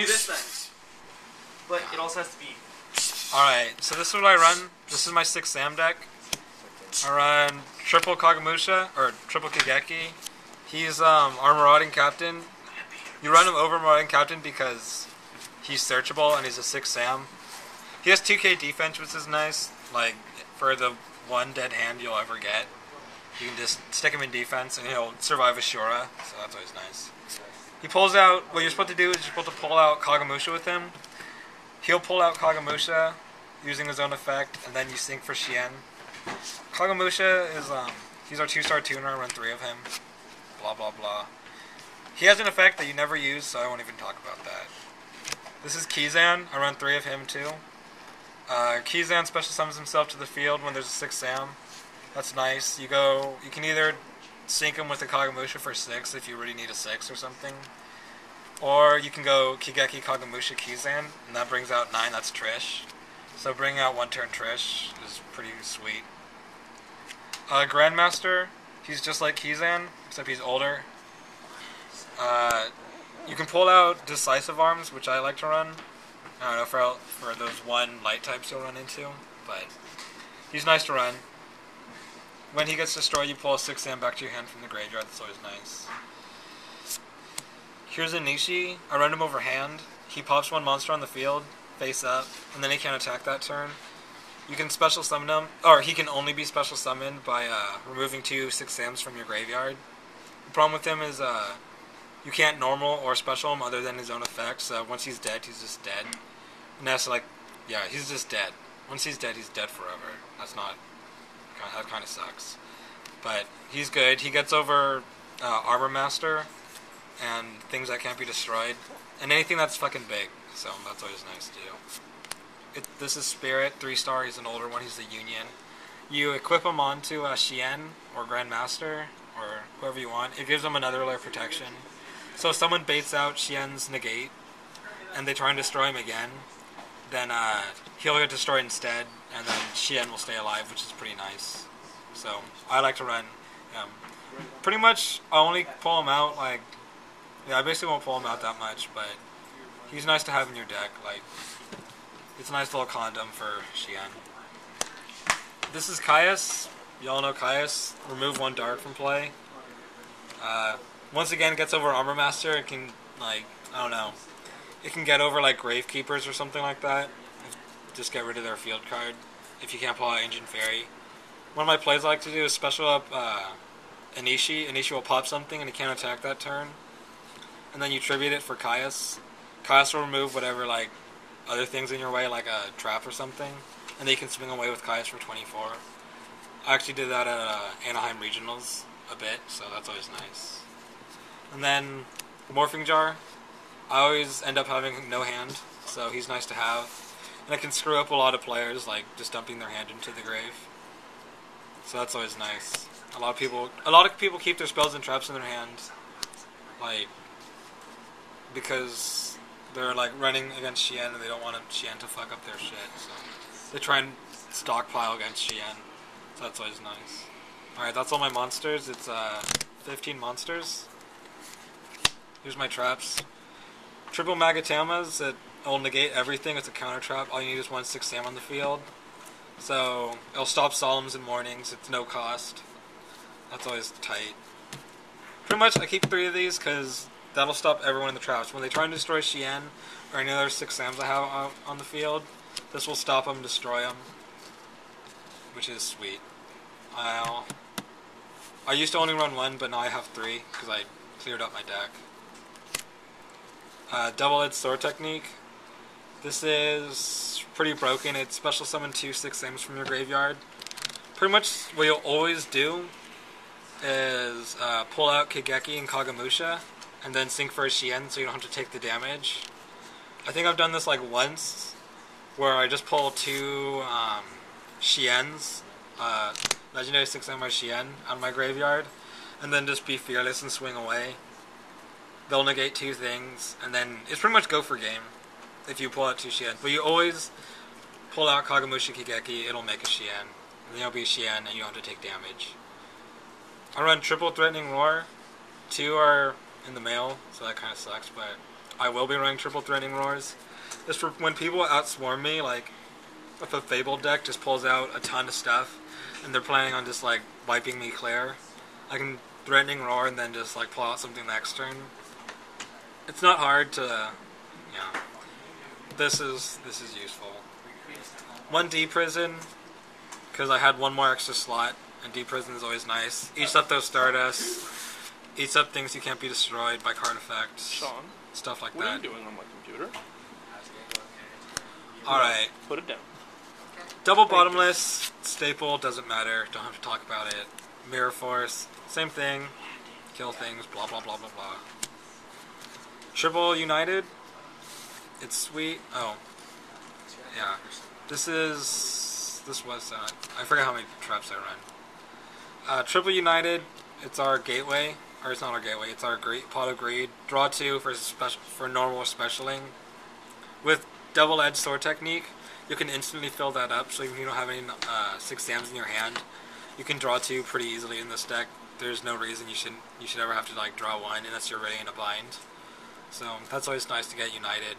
this thing. But it also has to be... Alright, so this is what I run. This is my 6 Sam deck. I run triple Kagemusha, or triple Kigeki. He's our Marauding Captain. You run him over Marauding Captain because he's searchable and he's a 6 Sam. He has 2k defense, which is nice. Like, for the one dead hand you'll ever get. You can just stick him in defense and he'll survive a Shura, so that's always nice. He pulls out, what you're supposed to do is you're supposed to pull out Kagemusha with him. He'll pull out Kagemusha using his own effect, and then you sync for Shien. Kagemusha is, he's our 2-star tuner, I run 3 of him. Blah blah blah. He has an effect that you never use, so I won't even talk about that. This is Kizan, I run 3 of him too. Kizan special summons himself to the field when there's a 6 Sam. That's nice. You can either sync him with the Kagemusha for 6 if you really need a 6 or something. Or you can go Kigeki Kagemusha Kizan, and that brings out 9, that's Trish. So bringing out 1-turn Trish is pretty sweet. Grandmaster, he's just like Kizan, except he's older. You can pull out Decisive Arms, which I like to run. I don't know, for those 1 light types you'll run into, but he's nice to run. When he gets destroyed, you pull a 6 Sam back to your hand from the graveyard, that's always nice. Here's a Nishi. I run him over hand. He pops 1 monster on the field, face up, and then he can't attack that turn. You can special summon him, or he can only be special summoned by removing 2 6 Sams from your graveyard. The problem with him is you can't normal or special him other than his own effects, so once he's dead, he's just dead. And that's like, yeah, he's just dead. Once he's dead forever. That kind of sucks. But he's good. He gets over Armor Master and things that can't be destroyed, and anything that's fucking big, so that's always nice to do. This is Spirit, 3-star, he's an older one, he's the Union. You equip him onto Shien, or Grandmaster, or whoever you want. It gives him another layer of protection. So if someone baits out Shien's Negate, and they try and destroy him again, then he'll get destroyed instead, and then Shien will stay alive, which is pretty nice. So, I like to run. Pretty much, I only pull him out, like... Yeah, I basically won't pull him out that much, but he's nice to have in your deck. Like, it's a nice little condom for Shien. This is Caius. Y'all know Caius. Remove 1 dart from play. Once again, it gets over Armor Master. It can, like, I don't know. It can get over, like, Gravekeepers or something like that. Just get rid of their field card if you can't pull out Ancient Fairy. One of my plays I like to do is special up Anishi. Anishi will pop something and he can't attack that turn. And then you tribute it for Caius. Caius will remove whatever, like, other things in your way, like a trap or something. And then you can swing away with Caius for 24. I actually did that at Anaheim Regionals a bit, so that's always nice. And then Morphing Jar. I always end up having no hand, so he's nice to have. And it can screw up a lot of players, like just dumping their hand into the grave. So that's always nice. A lot of people keep their spells and traps in their hand, like, because they're like running against Shien and they don't want Shien to fuck up their shit. So they try and stockpile against Shien. So that's always nice. Alright, that's all my monsters. It's 15 monsters. Here's my traps. Triple Magatamas that will negate everything. It's a counter trap. All you need is 1 6 Sam on the field. So it'll stop Solemns and Mornings. It's no cost. That's always tight. Pretty much I keep 3 of these because that'll stop everyone in the traps. When they try and destroy Shien or any other 6 Sams I have out on the field, this will stop them, destroy them, which is sweet. I used to only run 1, but now I have 3 because I cleared up my deck. Double-Edged Sword Technique. This is pretty broken. It special summon 2 6 Sams from your graveyard. Pretty much what you'll always do is pull out Kigeki and Kagemusha, and then sync for a Shien so you don't have to take the damage. I think I've done this like once, where I just pull 2 Shiens, Legendary 6 Samurai Shien, out of my graveyard, and then just be fearless and swing away. They'll negate 2 things, and then it's pretty much go for game if you pull out 2 Shien. But you always pull out Kagemusha Kigeki, it'll make a Shien. And then it'll be a Shien, and you don't have to take damage. I run triple Threatening Roar. 2 are in the mail, so that kind of sucks, but I will be running triple threatening roars. Just for when people outswarm me, like if a Fabled deck just pulls out a ton of stuff and they're planning on just like wiping me clear, I can threatening roar and then just like pull out something next turn. It's not hard to, yeah. This is useful. 1 D prison, because I had one more extra slot, and D prison is always nice. Eats up those Stardust. Eats up things you can't be destroyed by card effects. Sean, stuff like what that. are you doing on my computer? Alright. Put it down. Double bottomless, staple, doesn't matter. Don't have to talk about it. Mirror Force, same thing. Kill things, blah blah blah blah blah. Triple United. It's sweet. Oh. Yeah. This was, I forgot how many traps I run. Triple United, it's our gateway. Or it's not our gateway, it's our Pot of Greed. Draw 2 for normal specialing. With double-edged sword technique, you can instantly fill that up, so if you don't have any 6 Zams in your hand, you can draw 2 pretty easily in this deck. There's no reason you should ever have to like draw 1 unless you're really in a bind. So that's always nice to get United.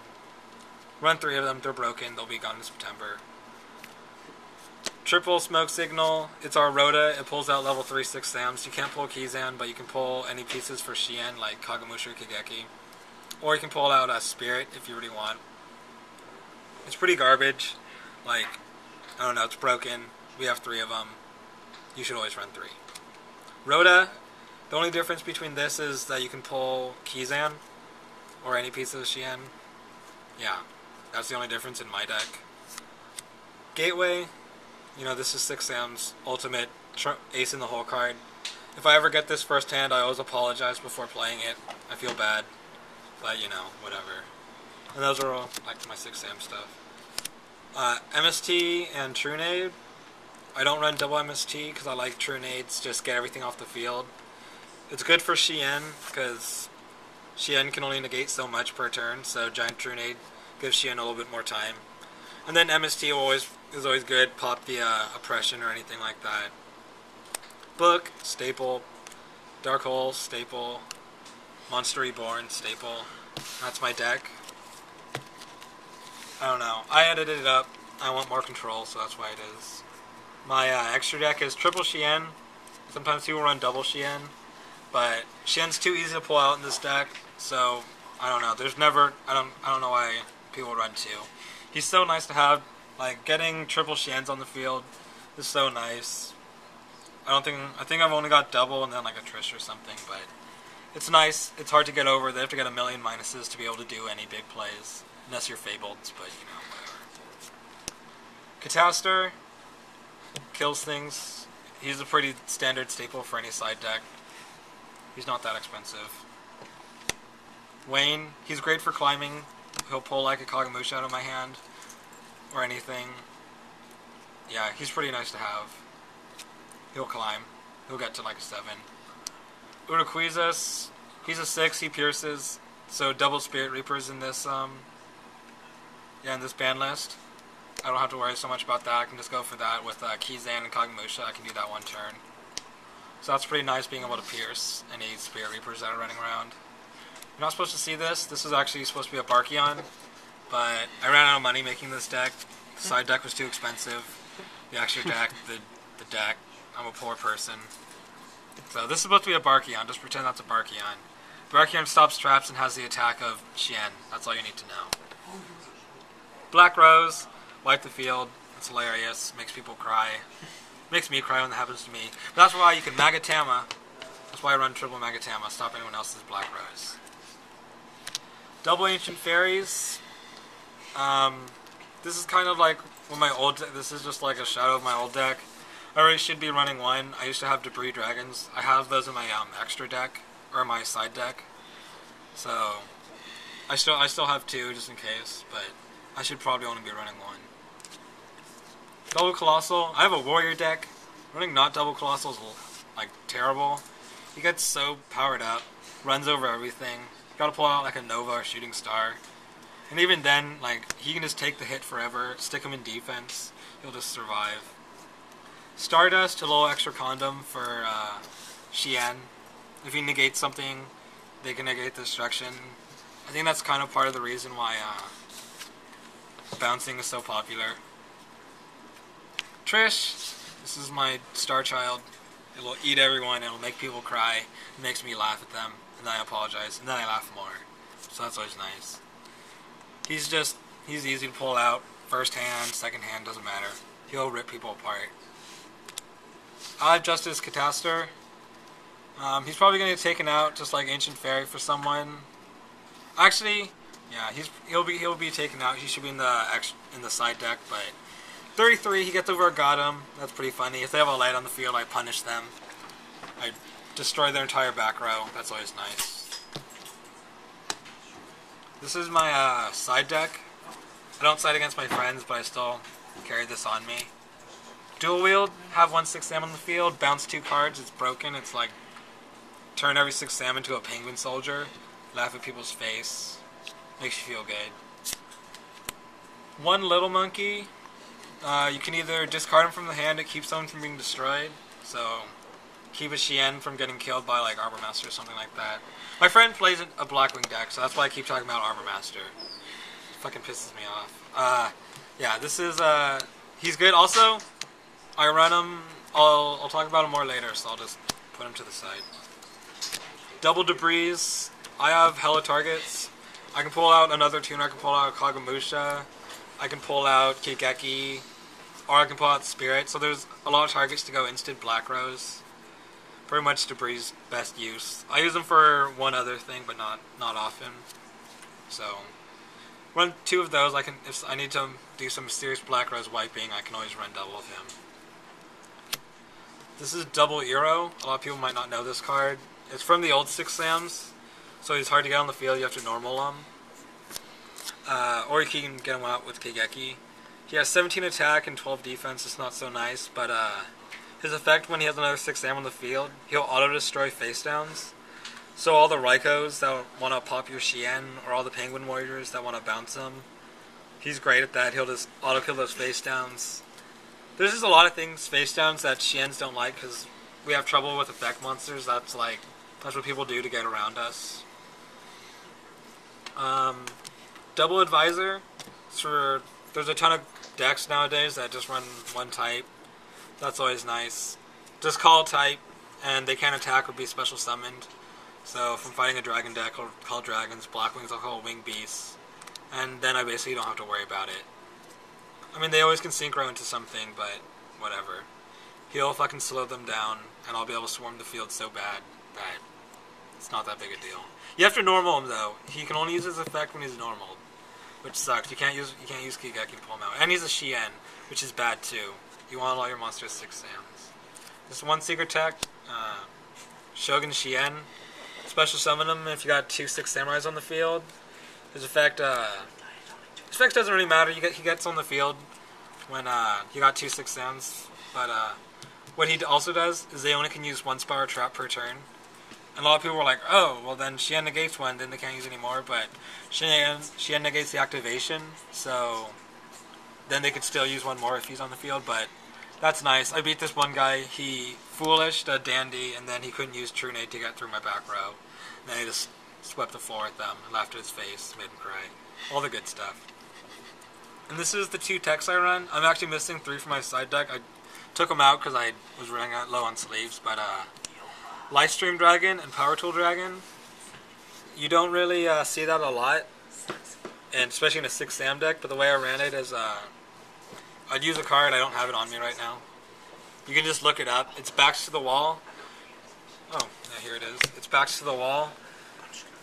Run 3 of them, they're broken, they'll be gone in September. Triple Smoke Signal, it's our Rhoda, it pulls out level 3 6 Zams. You can't pull Kizan, but you can pull any pieces for Shien, like Kagamusha or Kigeki. Or you can pull out a Spirit if you really want. It's pretty garbage. Like, I don't know, it's broken. We have 3 of them. You should always run 3. Rhoda, the only difference between this is that you can pull Kizan or any piece of Shien. Yeah, that's the only difference in my deck. Gateway, you know, this is 6 Sam's ultimate ace in the hole card. If I ever get this first hand, I always apologize before playing it. I feel bad, but you know, whatever. And those are all like my 6 Sam stuff. MST and Trunade. I don't run double MST because I like Trunades, just get everything off the field. It's good for Shien because Shien can only negate so much per turn, so Giant Trunade gives Shien a little bit more time. And then MST is always good, pop the Oppression or anything like that. Book, staple. Dark Hole, staple. Monster Reborn, staple. That's my deck. I don't know. I edited it up. I want more control, so that's why it is. My extra deck is triple Shien. Sometimes people run double Shien, but Shien's too easy to pull out in this deck, so I don't know. There's never I don't know why people run 2. He's so nice to have. Like getting triple Shiens on the field is so nice. I think I've only got double and then like a Trish or something, but it's nice. It's hard to get over. They have to get a million minuses to be able to do any big plays, unless you're Fabled, but you know, whatever. Catastor kills things. He's a pretty standard staple for any side deck. He's not that expensive. Wayne, he's great for climbing. He'll pull like a Kagamusha out of my hand, or anything. Yeah, he's pretty nice to have. He'll climb. He'll get to like a 7. Urquizus, he's a 6, he pierces, so double Spirit Reapers in this, in this ban list. I don't have to worry so much about that. I can just go for that with Kizan and Kagamusha. I can do that one turn. So that's pretty nice being able to pierce any Spirit Reapers that are running around. You're not supposed to see this. This is actually supposed to be a Barkion, but I ran out of money making this deck. The side deck was too expensive. The extra deck, the deck. I'm a poor person. So this is supposed to be a Barkion. Just pretend that's a Barkion. Barkion stops traps and has the attack of Shien. That's all you need to know. Black Rose. Wipe the field. It's hilarious. Makes people cry. Makes me cry when that happens to me. But that's why you can Magatama. That's why I run triple Magatama. Stop anyone else's Black Rose. Double Ancient Fairies. This is kind of like with my old deck. This is just like a shadow of my old deck. I really should be running 1. I used to have Debris Dragons. I have those in my extra deck or my side deck. So I still have 2 just in case, but I should probably only be running 1. Double Colossal. I have a Warrior deck. Running not Double Colossal is like terrible. He gets so powered up, runs over everything. Gotta pull out like a Nova or Shooting Star. And even then, like, he can just take the hit forever, stick him in defense, he'll just survive. Stardust, a little extra condom for Shien. If he negates something, they can negate the destruction. I think that's kind of part of the reason why bouncing is so popular. Trish, this is my star child. It'll eat everyone, it'll make people cry, it makes me laugh at them, and then I apologize, and then I laugh more. So that's always nice. He's easy to pull out. First hand, second hand, doesn't matter. He'll rip people apart. I have Justice Catastor. He's probably going to get taken out just like Ancient Fairy for someone. Actually, yeah, he'll be taken out. He should be in the side deck, but 33, he gets over a Gotham. That's pretty funny. If they have a light on the field, I punish them. I destroy their entire back row. That's always nice. This is my side deck. I don't side against my friends, but I still carry this on me. Dual wield, have 1 6-Sam on the field, bounce 2 cards, it's broken, it's like turn every 6-Sam into a penguin soldier, laugh at people's face, makes you feel good. 1 little monkey, you can either discard him from the hand, it keeps someone from being destroyed, so keep a Shien from getting killed by like Arbor Master or something like that. My friend plays a Blackwing deck, so that's why I keep talking about Arbor Master. It fucking pisses me off. Yeah, this is, he's good. Also, I run him, I'll talk about him more later, so I'll just put him to the side. Double Debris, I have hella targets. I can pull out another tuner, I can pull out Kagamusha, I can pull out Kigeki, or I can pull out Spirit, so there's a lot of targets to go instant Black Rose. Pretty much Debris' best use. I use them for one other thing, but not often. So, run 2 of those. If I need to do some serious Black Rose wiping, I can always run double of him. This is Double Eero. A lot of people might not know this card. It's from the old 6-Sams, so he's hard to get on the field. You have to normal him. Or you can get him out with Kigeki. He has 17 attack and 12 defense. It's not so nice, but his effect when he has another 6-Sam on the field, he'll auto-destroy face downs. So all the Raikos that want to pop your Shien, or all the Penguin Warriors that want to bounce him, he's great at that. He'll just auto-kill those face downs. There's just a lot of things, face downs, that Shiens don't like, because we have trouble with effect monsters. That's what people do to get around us. Double Advisor. There's a ton of decks nowadays that just run 1 type. That's always nice. Just call type, and they can't attack or be special summoned. So if I'm fighting a dragon deck, I'll call dragons. Blackwings, I'll call wing beasts. And then I basically don't have to worry about it. I mean, they always can synchro into something, but whatever. He'll fucking slow them down, and I'll be able to swarm the field so bad that it's not that big a deal. You have to normal him, though. He can only use his effect when he's normal, which sucks. You can't use Kigeki to pull him out. And he's a Shien, which is bad, too. You want all your monsters 6-Sams. This 1 secret tech, Shogun Shien. Special summon him if you got 2 6 Samurais on the field. His effect doesn't really matter. He gets on the field when you got 2 6-Sams. But what he also does is they only can use 1 Spiral Trap per turn. And a lot of people were like, oh, well then Shien negates 1, then they can't use anymore. But Shien negates the activation, so then they could still use 1 more if he's on the field. But that's nice. I beat this one guy. He foolished a Dandy, and then he couldn't use True Nade to get through my back row. And then he just swept the floor at them and laughed at his face, made him cry. All the good stuff. And this is the 2 techs I run. I'm actually missing 3 from my side deck. I took them out because I was running out low on sleeves. But Lightstream Dragon and Power Tool Dragon, you don't really see that a lot, and especially in a 6-Sam deck. But the way I ran it is I'd use a card. I don't have it on me right now. You can just look it up. It's Backs to the Wall. Oh, yeah, here it is. It's Backs to the Wall.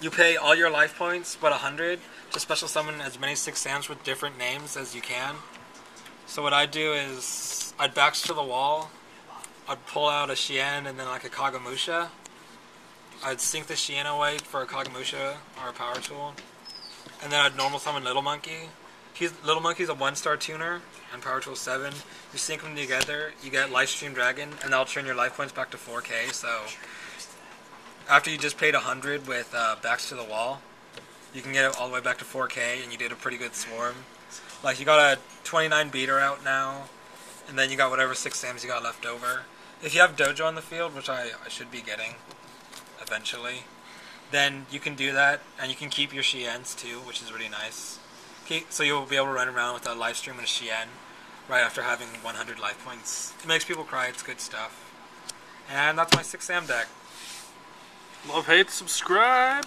You pay all your life points, but 100, to special summon as many 6-Sams with different names as you can. So what I'd do is, I'd Backs to the Wall, I'd pull out a Shien and then like a Kagamusha. I'd sink the Shien away for a Kagamusha or a Power Tool. And then I'd normal summon Little Monkey. Little Monkey's a 1-star tuner, and Power Tool 7. You sync them together, you get Lightstream Dragon, and that'll turn your life points back to 4k, so after you just paid 100 with Backs to the Wall, you can get it all the way back to 4k, and you did a pretty good swarm. Like, you got a 29 beater out now, and then you got whatever 6-Sams you got left over. If you have Dojo on the field, which I should be getting eventually, then you can do that, and you can keep your Shiens too, which is really nice. So you'll be able to run around with a live stream and a Shien right after having 100 life points. It makes people cry, it's good stuff. And that's my 6 Sam deck. Love, hate, subscribe.